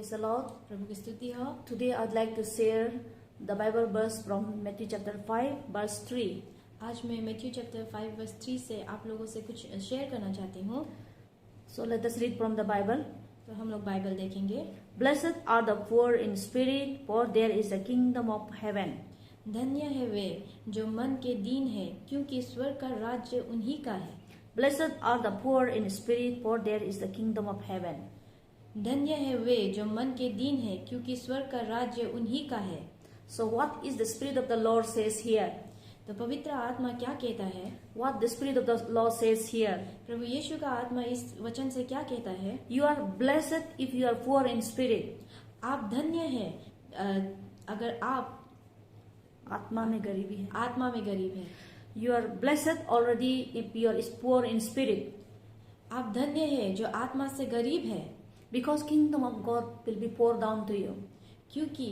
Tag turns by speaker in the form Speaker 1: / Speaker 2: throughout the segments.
Speaker 1: Praise the Lord.
Speaker 2: प्रभु की स्तुति हो।
Speaker 1: Today I'd like to share the Bible verse from Matthew chapter 5 verse 3.
Speaker 2: आज मैं मैथ्यू चैप्टर 5 वर्स 3 से आप लोगों से कुछ शेयर करना चाहती हूँ।
Speaker 1: So let us read from the Bible.
Speaker 2: तो हम लोग बाइबल देखेंगे।
Speaker 1: Blessed are the poor in spirit, for there is the kingdom of heaven.
Speaker 2: धन्य है वे जो मन के दीन है, क्योंकि स्वर्ग का राज्य उन्हीं का है।
Speaker 1: Blessed are the poor in spirit, for there is the kingdom of heaven.
Speaker 2: धन्य है वे जो मन के दीन है, क्योंकि स्वर्ग का राज्य उन्हीं का है।
Speaker 1: So what is the Spirit of the Lord says here?
Speaker 2: तो पवित्र आत्मा क्या कहता है?
Speaker 1: What the Spirit of the Lord says here?
Speaker 2: प्रभु यीशु का आत्मा इस वचन से क्या कहता है?
Speaker 1: You are blessed if you are poor in spirit.
Speaker 2: आप धन्य हैं अगर आप
Speaker 1: आत्मा में गरीबी है.
Speaker 2: आत्मा में गरीब हैं।
Speaker 1: You are blessed already if you are poor in spirit.
Speaker 2: आप धन्य हैं जो आत्मा से गरीब है,
Speaker 1: Because kingdom of God will be poured down to you.
Speaker 2: क्योंकि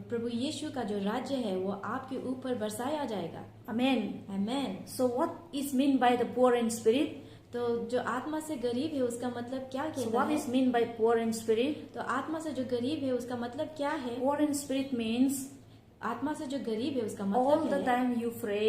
Speaker 2: प्रभु यीशु का जो राज्य है वो आपके ऊपर बरसाया जाएगा।
Speaker 1: Amen.
Speaker 2: Amen.
Speaker 1: So what is meant by the poor in spirit?
Speaker 2: तो जो आत्मा से गरीब है उसका मतलब क्या
Speaker 1: So
Speaker 2: कहता
Speaker 1: what
Speaker 2: है?
Speaker 1: is meant by poor in spirit?
Speaker 2: तो आत्मा से जो गरीब है उसका मतलब क्या है?
Speaker 1: Poor in spirit means
Speaker 2: आत्मा से जो गरीब है उसका
Speaker 1: all
Speaker 2: मतलब
Speaker 1: the
Speaker 2: है
Speaker 1: time you pray,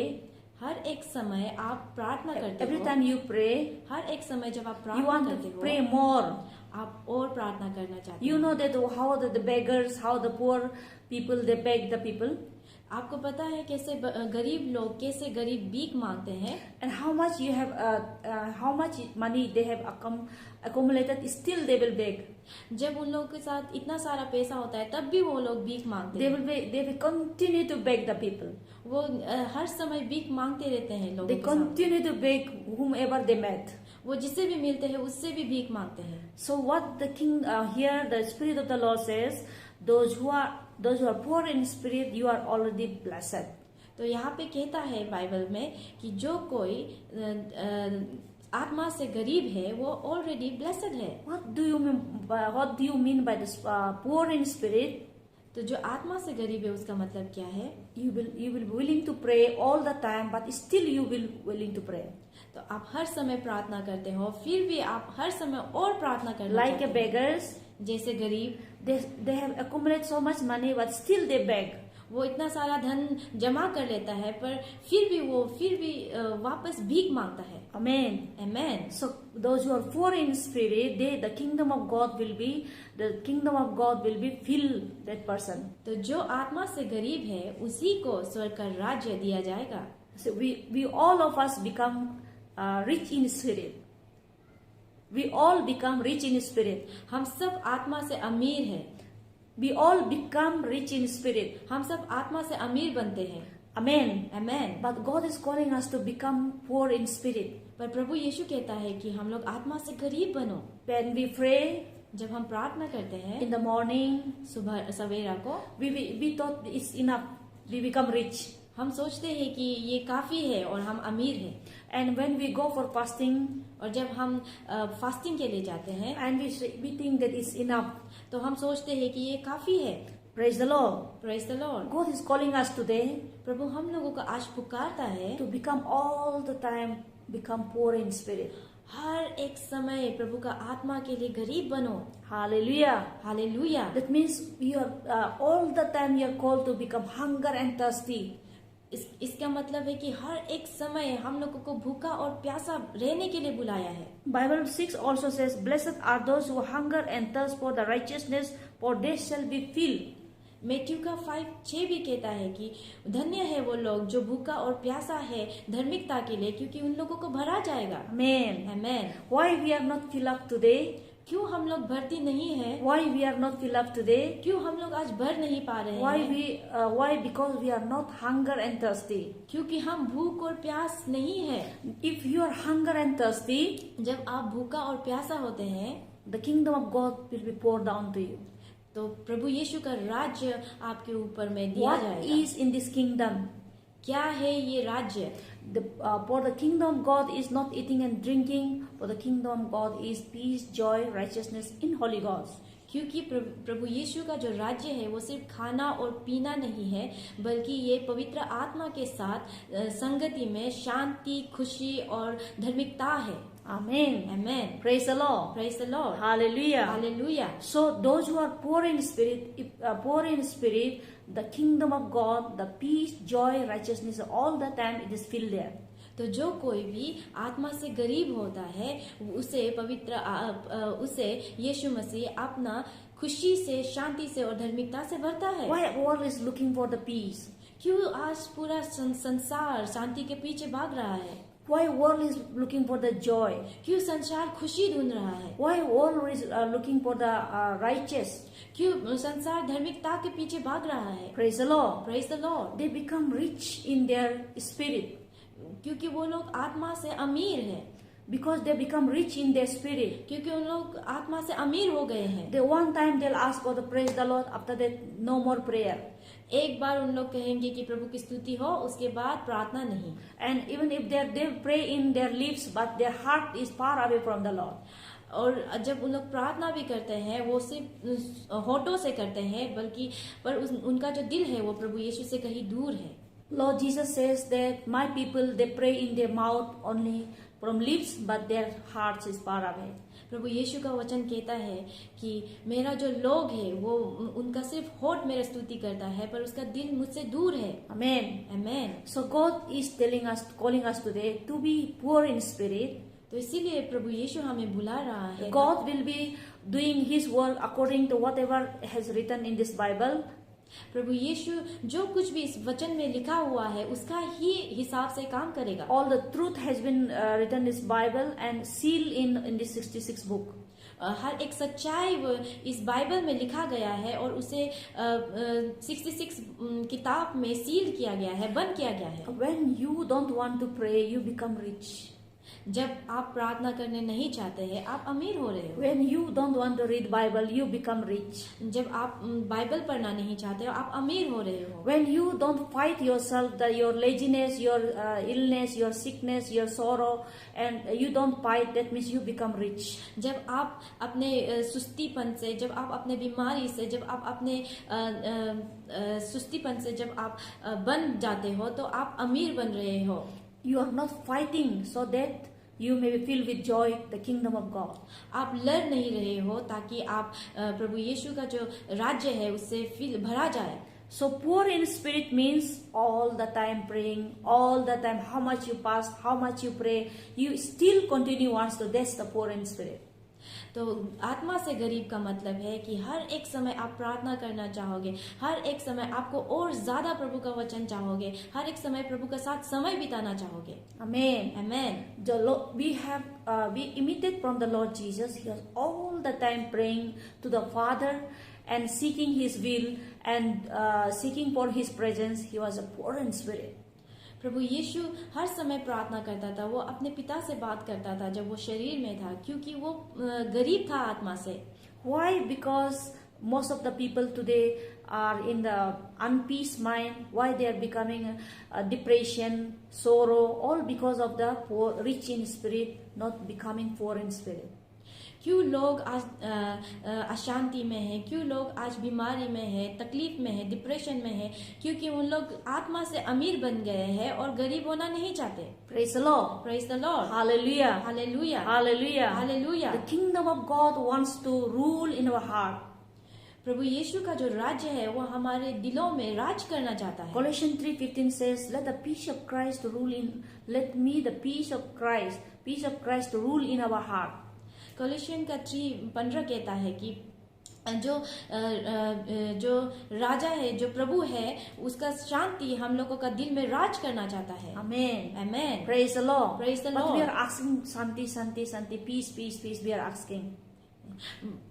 Speaker 2: हर एक समय आप प्रार्थना करते
Speaker 1: every
Speaker 2: हो।
Speaker 1: time you pray,
Speaker 2: हर एक समय जब आप
Speaker 1: you
Speaker 2: प्रार्थना
Speaker 1: want
Speaker 2: करते
Speaker 1: to
Speaker 2: हो,
Speaker 1: pray more.
Speaker 2: आप और प्रार्थना करना चाहते
Speaker 1: You
Speaker 2: हो।
Speaker 1: know that how the beggars, how the poor people, they beg the people,
Speaker 2: आपको पता है कैसे गरीब लोग कैसे गरीब भीख मांगते हैं,
Speaker 1: and how much you have, how much money they have accumulated, still they will beg.
Speaker 2: जब उन लोगों के साथ इतना सारा पैसा होता है तब भी वो लोग भीख मांगते
Speaker 1: They
Speaker 2: हैं।
Speaker 1: they will continue to beg the people.
Speaker 2: वो हर समय भीख मांगते रहते हैं लोगों
Speaker 1: They
Speaker 2: के साथ।
Speaker 1: continue to beg whomever they met.
Speaker 2: वो जिससे भी मिलते हैं उससे भी भीख मांगते हैं।
Speaker 1: So what the king here, the Spirit of the Lord says, those who are poor in spirit, you are already blessed.
Speaker 2: तो यहाँ पे कहता है बाइबल में कि जो कोई आत्मा से गरीब है वो ऑलरेडी ब्लेसड है।
Speaker 1: What do you mean by this poor in spirit?
Speaker 2: तो जो आत्मा से गरीब है उसका मतलब क्या है?
Speaker 1: You will be willing to pray all the time, but still you will willing to pray.
Speaker 2: तो आप हर समय प्रार्थना करते हो, फिर भी आप हर समय और प्रार्थना करना
Speaker 1: Like a
Speaker 2: चाहते हो।
Speaker 1: beggars,
Speaker 2: जैसे गरीब,
Speaker 1: they have accumulated so much money, but still they beg.
Speaker 2: वो इतना सारा धन जमा कर लेता है पर फिर भी वापस भीख मांगता है।
Speaker 1: Amen.
Speaker 2: Amen.
Speaker 1: So those who are poor in spirit, the kingdom of God will be fill that person.
Speaker 2: तो जो आत्मा से गरीब है उसी को स्वर्ग का राज्य दिया जाएगा।
Speaker 1: So we all of us become rich in spirit. We all become rich in spirit.
Speaker 2: हम सब आत्मा से अमीर हैं।
Speaker 1: We all become rich in spirit.
Speaker 2: हम सब आत्मा से अमीर बनते हैं।
Speaker 1: Amen.
Speaker 2: Amen.
Speaker 1: But God is calling us to become poor in spirit.
Speaker 2: पर प्रभु यीशु कहता है कि हम लोग आत्मा से गरीब बनो।
Speaker 1: When we pray
Speaker 2: जब हम प्रार्थना करते हैं
Speaker 1: in the morning,
Speaker 2: सुबह सवेरा को,
Speaker 1: we thought it's enough. We become rich.
Speaker 2: हम सोचते हैं कि ये काफी है और हम अमीर हैं।
Speaker 1: And when we go for fasting,
Speaker 2: और जब हम फास्टिंग के लिए जाते हैं
Speaker 1: and we think that it's enough.
Speaker 2: तो हम सोचते हैं कि ये काफी है।
Speaker 1: Praise the Lord.
Speaker 2: Praise the Lord.
Speaker 1: God is calling us today
Speaker 2: प्रभु हम लोगों को आज पुकारता है
Speaker 1: to become all the time become poor in spirit.
Speaker 2: हर एक समय प्रभु का आत्मा के लिए गरीब बनो।
Speaker 1: Hallelujah.
Speaker 2: Hallelujah.
Speaker 1: That means you are all the time you are called to become hunger and thirsty.
Speaker 2: इसका मतलब है कि हर एक समय हम लोगों को भूखा और प्यासा रहने के लिए बुलाया है।
Speaker 1: Bible 6 also says, "Blessed are those who hunger and thirst for the righteousness, for they shall be filled."
Speaker 2: Matthew का 5:6 भी कहता है कि धन्य है वो लोग जो भूखा और प्यासा है धार्मिकता के लिए, क्योंकि उन लोगों को भरा जाएगा।
Speaker 1: Amen.
Speaker 2: Amen.
Speaker 1: Why we are not filled up today?
Speaker 2: क्यों हम लोग भरती नहीं है?
Speaker 1: Why we are not filled up today?
Speaker 2: क्यों हम लोग आज भर नहीं पा रहे हैं?
Speaker 1: Why? Because we are not hunger and thirsty.
Speaker 2: क्योंकि हम भूख और प्यास नहीं है।
Speaker 1: If you are hunger and thirsty,
Speaker 2: जब आप भूखा और प्यासा होते हैं
Speaker 1: the kingdom of God will be poured down to you.
Speaker 2: तो प्रभु यीशु का राज्य आपके ऊपर में दिया
Speaker 1: What
Speaker 2: जाएगा।
Speaker 1: is in this kingdom?
Speaker 2: क्या है ये राज्य?
Speaker 1: For the kingdom of God is not eating and drinking. For the kingdom of God is peace, joy, righteousness in Holy Ghost.
Speaker 2: क्योंकि प्रभु यीशु का जो राज्य है वो सिर्फ खाना और पीना नहीं है, बल्कि ये पवित्र आत्मा के साथ संगति में शांति, खुशी और धार्मिकता है।
Speaker 1: Amen.
Speaker 2: Amen.
Speaker 1: Praise the Lord.
Speaker 2: Praise the Lord.
Speaker 1: Hallelujah.
Speaker 2: Hallelujah.
Speaker 1: So those who are poor in spirit, the kingdom of God, the peace, joy, righteousness, all the time it is filled there.
Speaker 2: तो जो कोई भी आत्मा से गरीब होता है उसे यीशु मसीह अपना खुशी से, शांति से और धार्मिकता से भरता है।
Speaker 1: Why world is looking for the peace?
Speaker 2: क्यों आज पूरा संसार शांति के पीछे भाग रहा है?
Speaker 1: Why world is looking for the joy?
Speaker 2: क्यों संसार खुशी ढूंढ रहा है?
Speaker 1: Why world is looking for the righteous?
Speaker 2: क्यों संसार धार्मिकता के पीछे भाग रहा है?
Speaker 1: Praise the Lord.
Speaker 2: Praise the Lord.
Speaker 1: They become rich in their spirit.
Speaker 2: क्योंकि वो लोग आत्मा से अमीर है।
Speaker 1: Because they become rich in their spirit.
Speaker 2: क्योंकि उन लोग आत्मा से अमीर हो गए हैं।
Speaker 1: They one time they'll ask for the praise the Lord, after that no more prayer.
Speaker 2: एक बार उन लोग कहेंगे कि प्रभु की स्तुति हो, उसके बाद प्रार्थना नहीं।
Speaker 1: And even if they pray in their lips, but their heart is far away from the Lord.
Speaker 2: और जब उन लोग प्रार्थना भी करते हैं वो सिर्फ होठों से करते हैं, पर उनका जो दिल है वो प्रभु यीशु से कहीं दूर है।
Speaker 1: Lord Jesus says that my people they pray in their mouth only from lips, but their hearts is far away.
Speaker 2: प्रभु यीशु का वचन कहता है कि मेरा जो लोग है वो उनका सिर्फ होठ मेरा स्तुति करता है, पर उसका दिल मुझसे दूर है।
Speaker 1: Amen.
Speaker 2: Amen.
Speaker 1: So God is calling us today to be poor in spirit.
Speaker 2: तो इसीलिए प्रभु यीशु हमें बुला रहा है।
Speaker 1: God will be doing His work according to whatever has written in this Bible.
Speaker 2: प्रभु यीशु जो कुछ भी इस वचन में लिखा हुआ है उसका ही हिसाब से काम करेगा।
Speaker 1: All the truth has been written in this Bible and sealed in this 66 book.
Speaker 2: हर एक सच्चाई इस बाइबल में लिखा गया है और उसे 66 किताब में सील किया गया है, बंद किया गया है।
Speaker 1: When you don't want to pray, you become rich.
Speaker 2: जब आप प्रार्थना करने नहीं चाहते हैं आप अमीर हो रहे हो।
Speaker 1: When you don't want to read Bible, you become rich.
Speaker 2: जब आप बाइबल पढ़ना नहीं चाहते हो आप अमीर हो रहे हो।
Speaker 1: When you don't fight yourself, your laziness, your illness, your sickness, your sorrow, and you don't fight, that means you become rich.
Speaker 2: जब आप अपने सुस्तीपन से, जब आप अपने बीमारी से, जब आप अपने सुस्तीपन से जब आप बन जाते हो तो आप अमीर बन रहे हो।
Speaker 1: You are not fighting so that you may be filled with joy, the kingdom of God.
Speaker 2: आप लड़ नहीं रहे हो ताकि आप प्रभु यीशु का जो राज्य है उससे भरा जाए।
Speaker 1: So poor in spirit means all the time praying, all the time how much you fast, how much you pray, you still continue once to that's the poor in spirit.
Speaker 2: तो आत्मा से गरीब का मतलब है कि हर एक समय आप प्रार्थना करना चाहोगे, हर एक समय आपको और ज्यादा प्रभु का वचन चाहोगे, हर एक समय प्रभु के साथ समय बिताना चाहोगे।
Speaker 1: Amen.
Speaker 2: Amen.
Speaker 1: We imitate from the Lord Jesus. He was all the time praying to the Father and seeking His will and seeking for His presence. He was a poor in spirit.
Speaker 2: प्रभु यीशु हर समय प्रार्थना करता था, वो अपने पिता से बात करता था जब वो शरीर में था, क्योंकि वो गरीब था आत्मा से।
Speaker 1: Why? Because most of the people today are in the unpeace mind. Why they are becoming depression, sorrow, all because of the poor, rich in spirit, not becoming poor in spirit.
Speaker 2: क्यों लोग आज अशांति में हैं, क्यों लोग आज बीमारी में हैं, तकलीफ में हैं, डिप्रेशन में हैं, क्योंकि उन लोग आत्मा से अमीर बन गए हैं और गरीब होना नहीं चाहते।
Speaker 1: Praise the Lord.
Speaker 2: Praise the Lord.
Speaker 1: Hallelujah.
Speaker 2: Hallelujah.
Speaker 1: Hallelujah.
Speaker 2: Hallelujah.
Speaker 1: The kingdom of God wants to rule in our heart.
Speaker 2: प्रभु यीशु का जो राज्य है वो हमारे दिलों में राज करना चाहता है।
Speaker 1: Colossians 3:15 says, "Let the peace of Christ rule in. Let me the peace of Christ rule in our heart."
Speaker 2: कोलोसियन का 3:15 कहता है कि जो राजा है, जो प्रभु है, उसका शांति हम लोगों का दिल में राज करना चाहता है।
Speaker 1: Amen.
Speaker 2: Amen.
Speaker 1: Praise the Lord.
Speaker 2: Praise the
Speaker 1: But we
Speaker 2: Lord.
Speaker 1: are asking Shanti, peace. We are asking.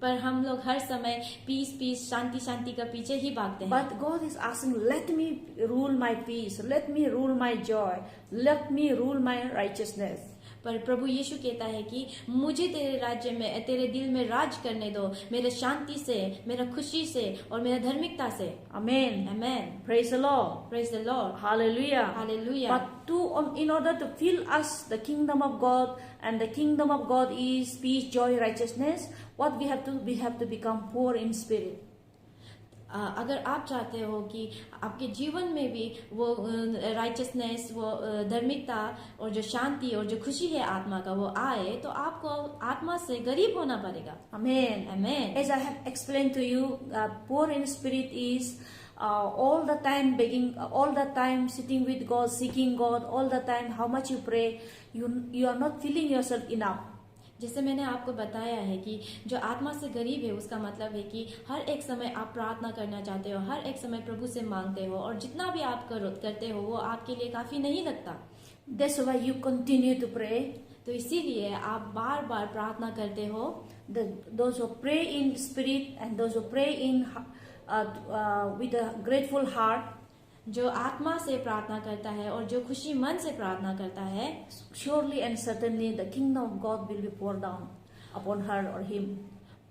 Speaker 2: पर हम लोग हर समय पीस शांति का पीछे ही भागते हैं।
Speaker 1: But God is asking, let me rule my peace, let me rule my joy, let me rule my righteousness.
Speaker 2: पर प्रभु यीशु कहता है कि मुझे तेरे राज्य में, तेरे दिल में राज करने दो, मेरे शांति से, मेरा खुशी से और मेरा धार्मिकता से।
Speaker 1: Amen.
Speaker 2: Amen.
Speaker 1: Praise the Lord.
Speaker 2: Praise the Lord.
Speaker 1: Hallelujah.
Speaker 2: Hallelujah.
Speaker 1: But in order to fill us the kingdom of God, and the kingdom of God is peace, joy, righteousness, what we have to become poor in spirit.
Speaker 2: अगर आप चाहते हो कि आपके जीवन में भी वो राइचसनेस, वो धार्मिकता और जो शांति और जो खुशी है आत्मा का वो आए, तो आपको आत्मा से गरीब होना पड़ेगा.
Speaker 1: Amen.
Speaker 2: Amen.
Speaker 1: As I have explained to you, poor in spirit is all the time begging, all the time sitting with God, seeking God, all the time how much you pray, you are not feeling yourself enough.
Speaker 2: जैसे मैंने आपको बताया है कि जो आत्मा से गरीब है उसका मतलब है कि हर एक समय आप प्रार्थना करना चाहते हो, हर एक समय प्रभु से मांगते हो, और जितना भी आप करते हो वो आपके लिए काफी नहीं लगता.
Speaker 1: That's why you continue to pray.
Speaker 2: तो इसीलिए आप बार बार प्रार्थना करते हो.
Speaker 1: Those who pray in spirit and those who pray in with a grateful heart,
Speaker 2: जो आत्मा से प्रार्थना करता है और जो खुशी मन से प्रार्थना करता है,
Speaker 1: surely and certainly the kingdom of God will be poured down upon her or him.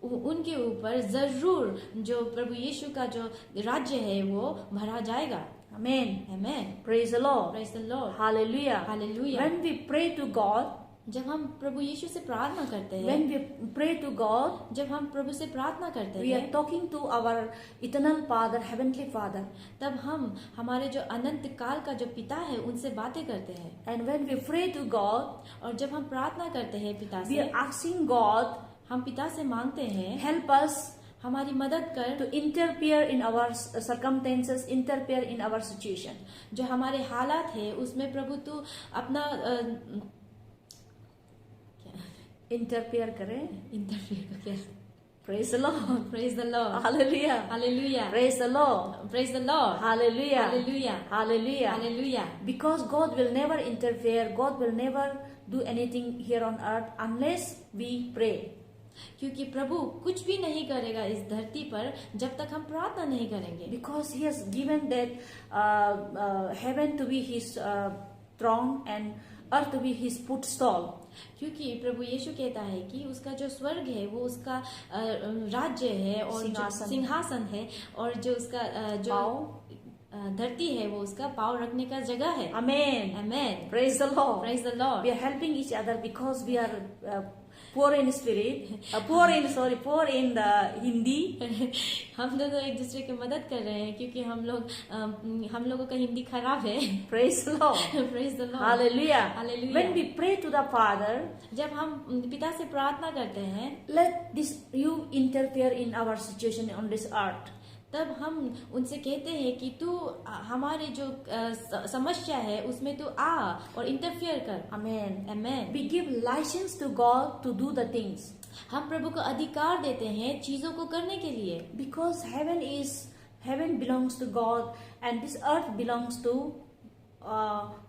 Speaker 2: उनके ऊपर जरूर जो प्रभु यीशु का जो राज्य है वो भरा जाएगा.
Speaker 1: Amen.
Speaker 2: Amen.
Speaker 1: Praise the Lord.
Speaker 2: Praise the Lord.
Speaker 1: Hallelujah.
Speaker 2: Hallelujah.
Speaker 1: When we pray to God,
Speaker 2: जब हम प्रभु यीशु से प्रार्थना करते हैं,
Speaker 1: when we pray to God,
Speaker 2: जब हम प्रभु से प्रार्थना करते
Speaker 1: we are
Speaker 2: हैं,
Speaker 1: talking to our eternal Father, Heavenly Father.
Speaker 2: तब हम हमारे जो अनंत काल का जो पिता है उनसे बातें करते हैं.
Speaker 1: And when we pray to God,
Speaker 2: और जब हम प्रार्थना करते हैं पिता
Speaker 1: we
Speaker 2: से,
Speaker 1: are asking God,
Speaker 2: हम पिता से मांगते हैं,
Speaker 1: help us
Speaker 2: हमारी मदद कर,
Speaker 1: to interfere in our circumstances, interfere in our situation.
Speaker 2: जो हमारे हालात है उसमें प्रभु तू अपना
Speaker 1: Interfere करें.
Speaker 2: इंटरफियर कर.
Speaker 1: Praise the Lord.
Speaker 2: Praise the Lord.
Speaker 1: Hallelujah.
Speaker 2: Hallelujah.
Speaker 1: Praise the Lord.
Speaker 2: Praise the Lord.
Speaker 1: Hallelujah.
Speaker 2: Hallelujah.
Speaker 1: Hallelujah.
Speaker 2: Hallelujah.
Speaker 1: Because God will never interfere, God will never do anything here on earth unless we pray.
Speaker 2: क्योंकि प्रभु कुछ भी नहीं करेगा इस धरती पर जब तक हम प्रार्थना नहीं करेंगे.
Speaker 1: Because He has given that heaven to be His throne and earth to be His footstool.
Speaker 2: क्योंकि प्रभु यीशु कहता है कि उसका जो स्वर्ग है वो उसका राज्य है और जो सिंहासन है, और जो उसका जो धरती है वो उसका पाँव रखने का जगह है.
Speaker 1: Amen.
Speaker 2: Amen.
Speaker 1: Praise the Lord.
Speaker 2: Praise the Lord.
Speaker 1: We are helping each other because we are poor in spirit, poor in the Hindi.
Speaker 2: हम दोनों एक दूसरे की मदद कर रहे हैं क्योंकि हम लोगों का हिंदी खराब है.
Speaker 1: Praise the Lord.
Speaker 2: Praise the Lord.
Speaker 1: Hallelujah.
Speaker 2: Hallelujah.
Speaker 1: When we pray to the Father,
Speaker 2: जब हम पिता से प्रार्थना करते हैं,
Speaker 1: let you interfere in our situation on this earth.
Speaker 2: तब हम उनसे कहते हैं कि तू हमारे जो समस्या है उसमें तू आ और इंटरफियर कर.
Speaker 1: Amen.
Speaker 2: Amen.
Speaker 1: We give license to God to do the things.
Speaker 2: हम प्रभु को अधिकार देते हैं चीजों को करने के लिए.
Speaker 1: Because heaven belongs to God and this earth belongs to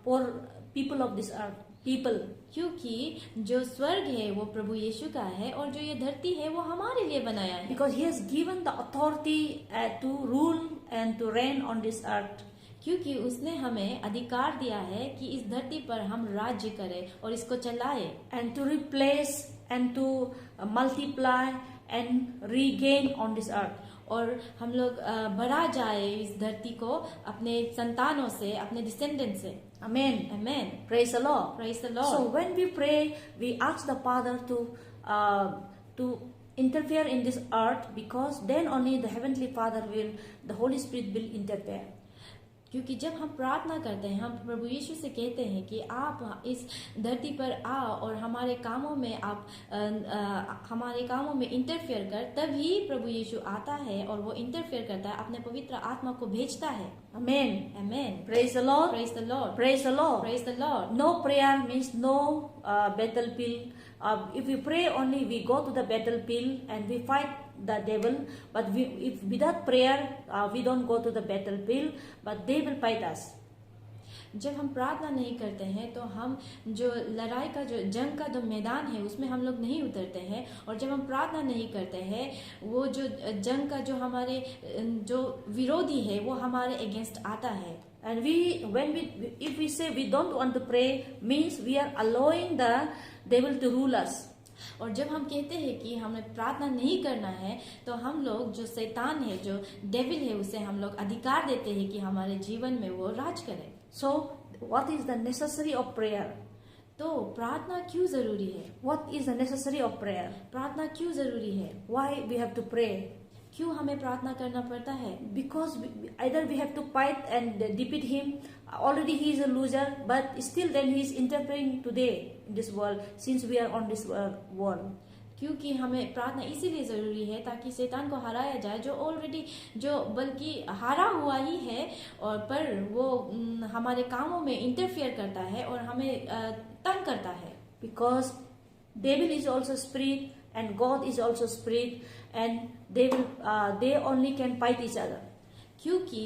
Speaker 1: poor people of this earth. People.
Speaker 2: क्योंकि जो स्वर्ग है वो प्रभु यीशु का है और जो ये धरती है वो हमारे लिए बनाया है.
Speaker 1: Because He has given the authority to rule and to reign on this earth.
Speaker 2: क्योंकि उसने हमें अधिकार दिया है कि इस धरती पर हम राज्य करें और इसको चलाए.
Speaker 1: And to replace and to multiply and regain on this earth.
Speaker 2: और हम लोग बढ़ा जाए इस धरती को अपने संतानों से, अपने डिसेंडेंट से.
Speaker 1: Amen.
Speaker 2: Amen.
Speaker 1: Praise the Lord.
Speaker 2: Praise the Lord.
Speaker 1: So when we pray, we ask the Father to interfere in this earth, because then only the Heavenly Father the Holy Spirit will interfere.
Speaker 2: क्योंकि जब हम प्रार्थना करते हैं, हम प्रभु यीशु से कहते हैं कि आप इस धरती पर आ और हमारे कामों में हमारे कामों में इंटरफेयर कर, तभी प्रभु यीशु आता है और वो इंटरफेयर करता है, अपने पवित्र आत्मा को भेजता है.
Speaker 1: Amen.
Speaker 2: Amen.
Speaker 1: Praise the Lord.
Speaker 2: Praise the Lord.
Speaker 1: Praise the Lord.
Speaker 2: Praise the Lord.
Speaker 1: No prayer means no battlefield. If we pray only, we go to the battlefield and we fight the devil. But if without prayer, we don't go to the battlefield, but they will fight us.
Speaker 2: जब हम प्रार्थना नहीं करते हैं तो हम जो लड़ाई का जो जंग का जो मैदान है उसमें हम लोग नहीं उतरते हैं, और जब हम प्रार्थना नहीं करते हैं वो जो जंग का जो हमारे जो विरोधी है वो हमारे अगेंस्ट आता है.
Speaker 1: And if we say we don't want to pray, means we are allowing the devil to rule us.
Speaker 2: और जब हम कहते हैं कि हमें प्रार्थना नहीं करना है तो हम लोग जो शैतान है, जो डेविल है, उसे हम लोग अधिकार देते हैं कि हमारे जीवन में वो राज करे.
Speaker 1: So what is the necessary of prayer?
Speaker 2: तो प्रार्थना क्यों जरूरी है?
Speaker 1: What is the necessary of prayer?
Speaker 2: प्रार्थना क्यों जरूरी है?
Speaker 1: Why we have to pray?
Speaker 2: क्यों हमें प्रार्थना करना पड़ता है?
Speaker 1: Because either we have to fight and defeat him. Already he is a loser, but still then he is interfering today in this world, since we are on this world.
Speaker 2: क्योंकि हमें प्रार्थना इसीलिए जरूरी है ताकि शैतान को हराया जाए, जो बल्कि हारा हुआ ही है, और पर वो हमारे कामों में इंटरफियर करता है और हमें तंग करता है.
Speaker 1: Because devil is also spirit and God is also spirit, and they only can fight each other.
Speaker 2: क्योंकि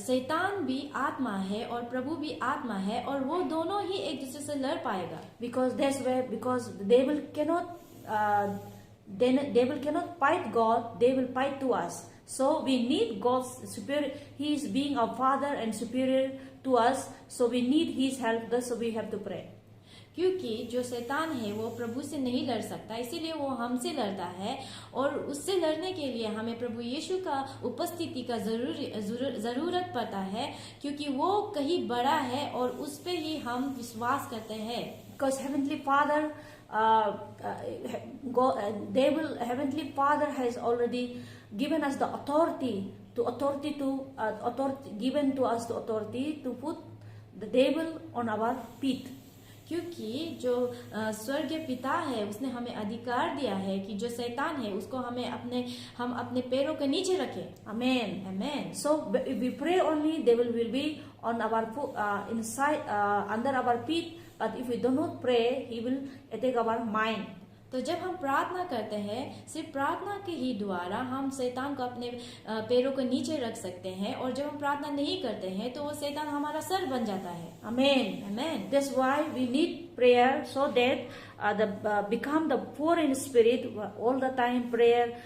Speaker 2: शैतान भी आत्मा है और प्रभु भी आत्मा है, और वो दोनों ही एक दूसरे से लड़ पाएगा.
Speaker 1: Because the devil cannot fight God, they will fight to us. So we need God's superior. He is being our Father and superior to us. So we need His help. Thus we have to pray.
Speaker 2: क्योंकि जो शैतान है वो प्रभु से नहीं लड़ सकता, इसीलिए वो हमसे लड़ता है, और उससे लड़ने के लिए हमें प्रभु यीशु का उपस्थिति का जरूरत पड़ता है, क्योंकि वो कहीं बड़ा है और उस पे ही हम विश्वास करते हैं.
Speaker 1: Because Heavenly Father, Heavenly Father has already given us the authority given to us the authority to put the devil on our feet.
Speaker 2: क्योंकि जो स्वर्गीय पिता है उसने हमें अधिकार दिया है कि जो शैतान है उसको हम अपने पैरों के नीचे रखें.
Speaker 1: Amen.
Speaker 2: Amen.
Speaker 1: So if we pray only, devil will be on our inside under our feet. But if we do not pray, he will attack our mind.
Speaker 2: तो जब हम प्रार्थना करते हैं, सिर्फ प्रार्थना के ही द्वारा हम शैतान को अपने पैरों को नीचे रख सकते हैं, और जब हम प्रार्थना नहीं करते हैं तो वो शैतान हमारा सर बन जाता है.
Speaker 1: Amen.
Speaker 2: Amen.
Speaker 1: That's why we need prayer, so that become the poor in spirit, all the time prayer,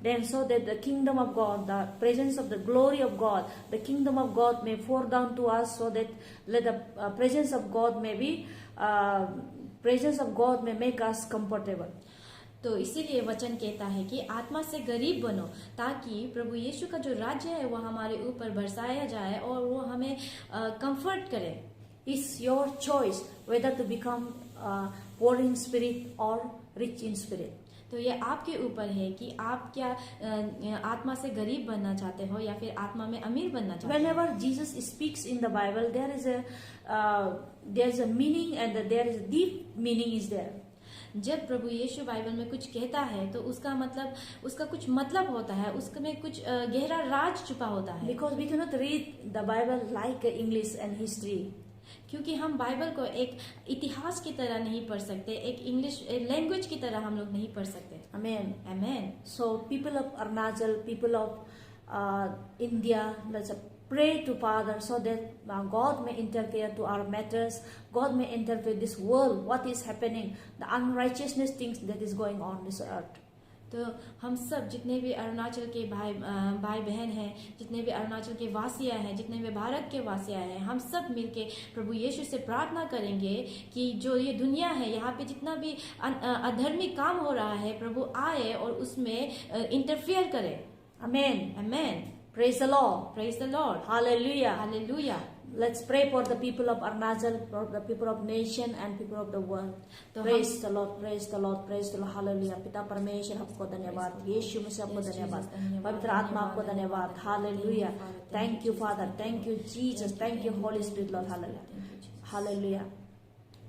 Speaker 1: then so that the kingdom of God, the presence of the glory of God, the kingdom of God may pour down to us, so that let the presence of God may make us comfortable.
Speaker 2: तो इसीलिए वचन कहता है कि आत्मा से गरीब बनो, ताकि प्रभु यीशु का जो राज्य है वो हमारे ऊपर बरसाया जाए और वो हमें कंफर्ट करे.
Speaker 1: It's your choice whether to become poor in spirit or rich in spirit.
Speaker 2: तो ये आपके ऊपर है कि आप क्या आत्मा से गरीब बनना चाहते हो या फिर आत्मा में अमीर बनना चाहते हो.
Speaker 1: Whenever Jesus speaks in the Bible, there is a meaning, and there is a deep meaning is there.
Speaker 2: जब प्रभु यीशु बाइबल में कुछ कहता है तो उसका कुछ मतलब होता है, उसमें कुछ गहरा राज छुपा होता है.
Speaker 1: Because we cannot read the Bible like English and history.
Speaker 2: क्योंकि हम बाइबल को एक इतिहास की तरह नहीं पढ़ सकते, एक इंग्लिश लैंग्वेज की तरह हम लोग नहीं पढ़ सकते.
Speaker 1: Amen.
Speaker 2: Amen.
Speaker 1: So people of Arunachal, people of India, let's pray to Father, so that God may interfere to our matters. God may interfere this world, what is happening, the unrighteousness things that is going on this earth.
Speaker 2: तो हम सब जितने भी अरुणाचल के भाई बहन हैं, जितने भी अरुणाचल के वासियाँ हैं, जितने भी भारत के वासियाँ हैं, हम सब मिलके प्रभु यीशु से प्रार्थना करेंगे कि जो ये दुनिया है, यहाँ पे जितना भी अधर्मी काम हो रहा है, प्रभु आए और उसमें इंटरफियर करे.
Speaker 1: Amen.
Speaker 2: Amen.
Speaker 1: Praise the Lord.
Speaker 2: Praise the Lord.
Speaker 1: Hallelujah.
Speaker 2: Hallelujah.
Speaker 1: Let's pray for the people of Arunachal, for the people of nation and people of the world. Praise the Lord, praise the Lord, praise the Lord. Hallelujah. पिता परमेश्वर आपको धन्यवाद, यीशु मसीह आपको धन्यवाद, पवित्र आत्मा आपको धन्यवाद. Hallelujah. Thank you, Father. Thank you, Jesus. Thank you, Holy Spirit, Lord. Hallelujah. Hallelujah.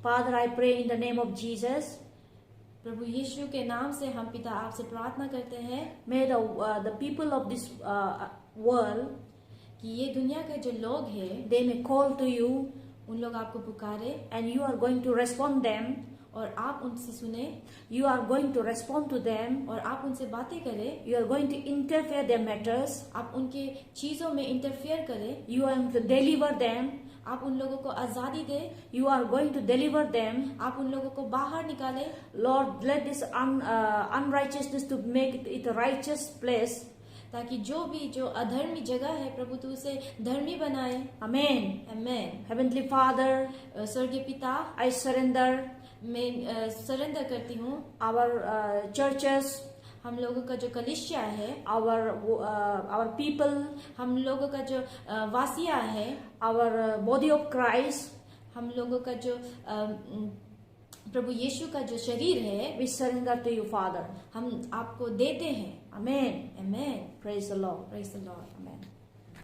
Speaker 1: Father, I pray in the name of Jesus.
Speaker 2: प्रभु यीशु के नाम से हम पिता आपसे प्रार्थना करते हैं.
Speaker 1: May the people of this world,
Speaker 2: कि ये दुनिया के जो लोग हैं,
Speaker 1: they may call to you,
Speaker 2: उन लोग आपको पुकारे,
Speaker 1: and you are going to respond them,
Speaker 2: और आप उनसे सुने,
Speaker 1: you are going to respond to them,
Speaker 2: और आप उनसे बातें करें,
Speaker 1: you are going to interfere their matters,
Speaker 2: आप उनके चीजों में इंटरफियर करें,
Speaker 1: you are going to deliver them,
Speaker 2: आप उन लोगों को आजादी दे,
Speaker 1: you are going to deliver them.
Speaker 2: आप उन लोगों को बाहर निकाले.
Speaker 1: Lord, let this unrighteousness to make it a righteous place,
Speaker 2: ताकि जो अधर्मी जगह है प्रभु तू उसे धर्मी बनाए.
Speaker 1: Amen.
Speaker 2: Amen.
Speaker 1: Heavenly Father,
Speaker 2: स्वर्गीय पिता,
Speaker 1: I surrender
Speaker 2: मैं सरेंडर करती हूँ
Speaker 1: our churches,
Speaker 2: हम लोगों का जो कलीसिया है,
Speaker 1: our people,
Speaker 2: हम लोगों का जो वासिया है,
Speaker 1: our body of Christ,
Speaker 2: हम लोगों का जो प्रभु यीशु का जो शरीर है
Speaker 1: we surrender to you, Father.
Speaker 2: हम आपको देते हैं.
Speaker 1: Amen.
Speaker 2: Amen.
Speaker 1: Praise the Lord.
Speaker 2: Praise the Lord. Amen.